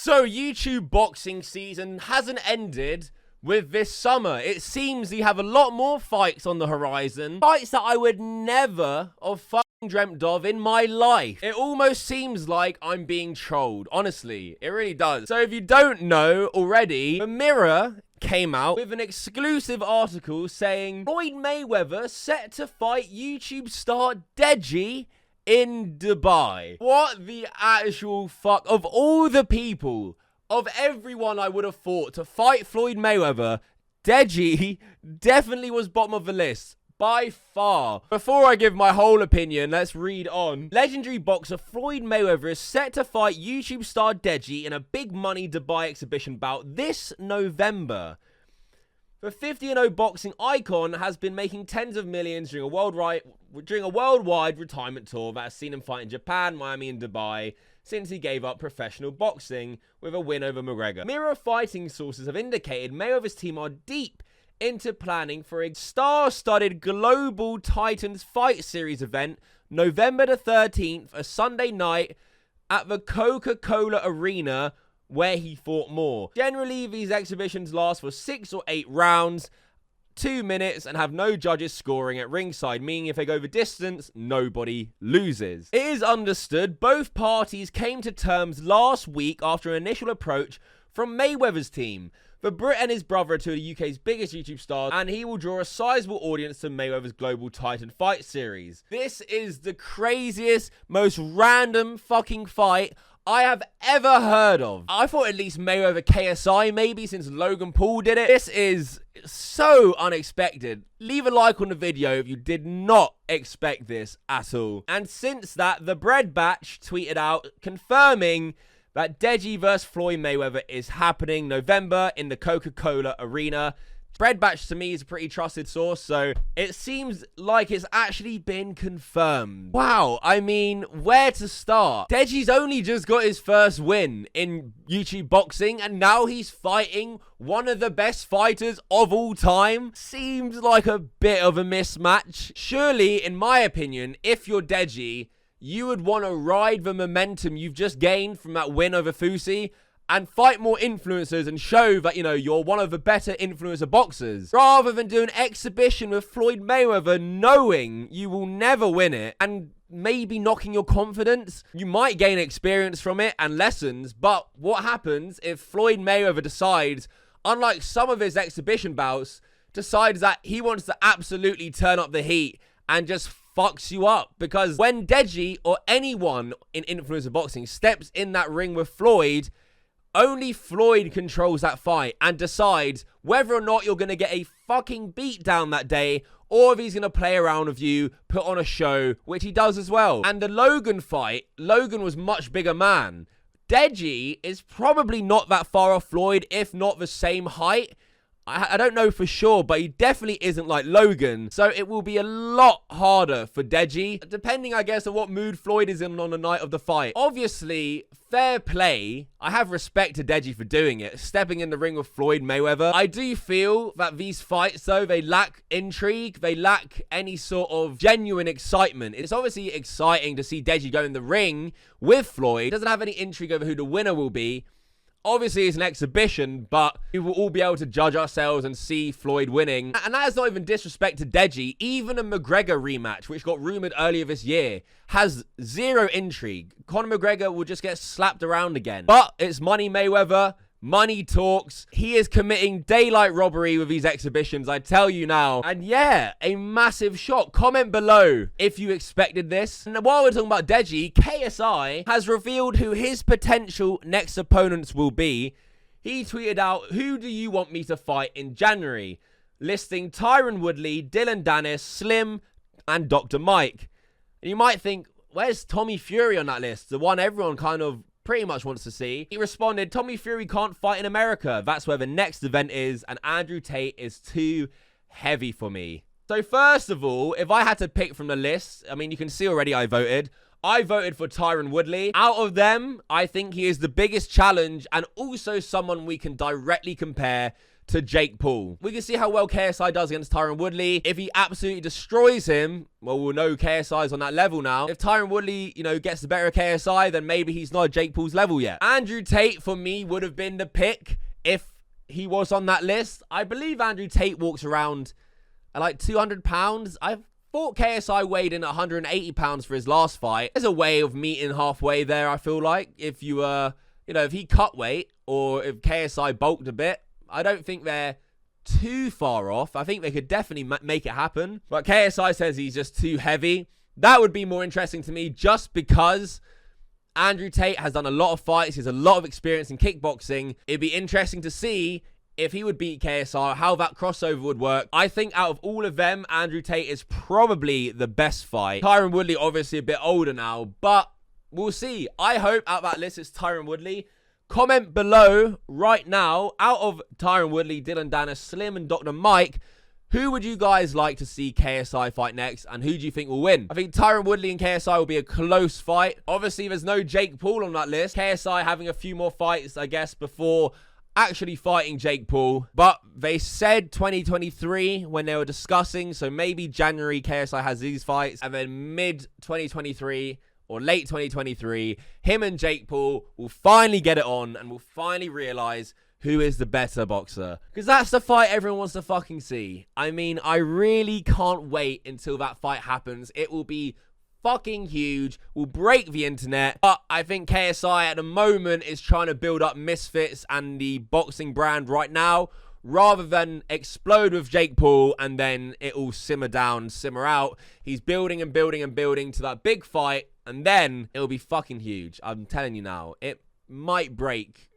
So YouTube boxing season hasn't ended with this summer. It seems you have a lot more fights on the horizon. Fights that I would never have fucking dreamt of in my life. It almost seems like I'm being trolled. Honestly, it really does. So if you don't know already, the Mirror came out with an exclusive article saying Floyd Mayweather set to fight YouTube star Deji in Dubai. What the actual fuck? Of all the people, of everyone I would have thought to fight Floyd Mayweather, Deji definitely was bottom of the list. By far. Before I give my whole opinion, let's read on. Legendary boxer Floyd Mayweather is set to fight YouTube star Deji in a big money Dubai exhibition bout this November. The 50-0 boxing icon has been making tens of millions during a worldwide retirement tour that has seen him fight in Japan, Miami, and Dubai since he gave up professional boxing with a win over McGregor. Mirror fighting sources have indicated Mayweather's team are deep into planning for a star-studded Global Titans Fight Series event November the 13th, a Sunday night at the Coca-Cola Arena, where he fought more. Generally, these exhibitions last for 6 or 8 rounds, 2 minutes, and have no judges scoring at ringside, meaning if they go the distance, nobody loses. It is understood both parties came to terms last week after an initial approach from Mayweather's team. The Brit and his brother are two of the UK's biggest YouTube stars, and he will draw a sizable audience to Mayweather's Global Titan Fight Series. This is the craziest, most random fucking fight I have ever heard of. I thought at least Mayweather KSI maybe, since Logan Paul did it. This is so unexpected. Leave a like on the video if you did not expect this at all. And since that, the Bread Batch tweeted out confirming that Deji vs. Floyd Mayweather is happening November in the Coca-Cola Arena. Bread Batch to me is a pretty trusted source, so it seems like it's actually been confirmed. Wow, I mean, where to start? Deji's only just got his first win in YouTube boxing, and now he's fighting one of the best fighters of all time. Seems like a bit of a mismatch. Surely, in my opinion, if you're Deji, you would want to ride the momentum you've just gained from that win over Fusi and fight more influencers and show that, you know, you're one of the better influencer boxers, rather than do an exhibition with Floyd Mayweather knowing you will never win it and maybe knocking your confidence. You might gain experience from it and lessons, but what happens if Floyd Mayweather decides, unlike some of his exhibition bouts, decides that he wants to absolutely turn up the heat and just fucks you up? Because when Deji or anyone in influencer boxing steps in that ring with Floyd, only Floyd controls that fight and decides whether or not you're going to get a fucking beat down that day, or if he's going to play around with you, put on a show, which he does as well. And the Logan fight, Logan was much bigger man. Deji is probably not that far off Floyd, if not the same height. I don't know for sure, but he definitely isn't like Logan. So it will be a lot harder for Deji, depending, I guess, on what mood Floyd is in on the night of the fight. Obviously, fair play. I have respect to Deji for doing it, stepping in the ring with Floyd Mayweather. I do feel that these fights, though, they lack intrigue. They lack any sort of genuine excitement. It's obviously exciting to see Deji go in the ring with Floyd. It doesn't have any intrigue over who the winner will be. Obviously, it's an exhibition, but we will all be able to judge ourselves and see Floyd winning. And that is not even disrespect to Deji. Even a McGregor rematch, which got rumored earlier this year, has zero intrigue. Conor McGregor will just get slapped around again. But it's Money Mayweather. Money talks. He is committing daylight robbery with these exhibitions, I tell you now. And yeah, a massive shock. Comment below if you expected this. And while we're talking about Deji, KSI has revealed who his potential next opponents will be. He tweeted out, "Who do you want me to fight in January?" listing Tyron Woodley, Dylan Dennis, Slim, and Dr. Mike. And you might think, where's Tommy Fury on that list? The one everyone kind of pretty much wants to see. He responded, "Tommy Fury can't fight in America. That's where the next event is, and Andrew Tate is too heavy for me." So first of all, if I had to pick from the list, I mean, you can see already I voted. I voted for Tyron Woodley. Out of them, I think he is the biggest challenge and also someone we can directly compare to Jake Paul. We can see how well KSI does against Tyron Woodley. If he absolutely destroys him, well, we'll know KSI's on that level now. If Tyron Woodley, you know, gets the better of KSI, then maybe he's not at Jake Paul's level yet. Andrew Tate, for me, would have been the pick if he was on that list. I believe Andrew Tate walks around at like 200 pounds. I thought KSI weighed in at 180 pounds for his last fight. There's a way of meeting halfway there, I feel like. If you, if he cut weight or if KSI bulked a bit, I don't think they're too far off. I think they could definitely make it happen. But KSI says he's just too heavy. That would be more interesting to me just because Andrew Tate has done a lot of fights. He has a lot of experience in kickboxing. It'd be interesting to see if he would beat KSI, how that crossover would work. I think out of all of them, Andrew Tate is probably the best fight. Tyron Woodley, obviously a bit older now, but we'll see. I hope out of that list it's Tyron Woodley. Comment below right now, out of Tyron Woodley, Dylan Dennis, Slim, and Dr. Mike, who would you guys like to see KSI fight next, and who do you think will win? I think Tyron Woodley and KSI will be a close fight. Obviously, there's no Jake Paul on that list. KSI having a few more fights, I guess, before actually fighting Jake Paul. But they said 2023 when they were discussing, so maybe January KSI has these fights, and then mid-2023 or late 2023, him and Jake Paul will finally get it on and will finally realize who is the better boxer. Because that's the fight everyone wants to fucking see. I mean, I really can't wait until that fight happens. It will be fucking huge, will break the internet. But I think KSI at the moment is trying to build up Misfits and the boxing brand right now, rather than explode with Jake Paul and then it all simmer down, simmer out. He's building and building and building to that big fight, and then it'll be fucking huge. I'm telling you now, it might break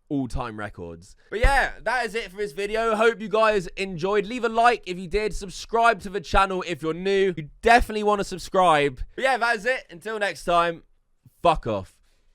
all-time records. But yeah, that is it for this video. Hope you guys enjoyed. Leave a like if you did. Subscribe to the channel if you're new. You definitely want to subscribe. But yeah, that is it. Until next time, fuck off.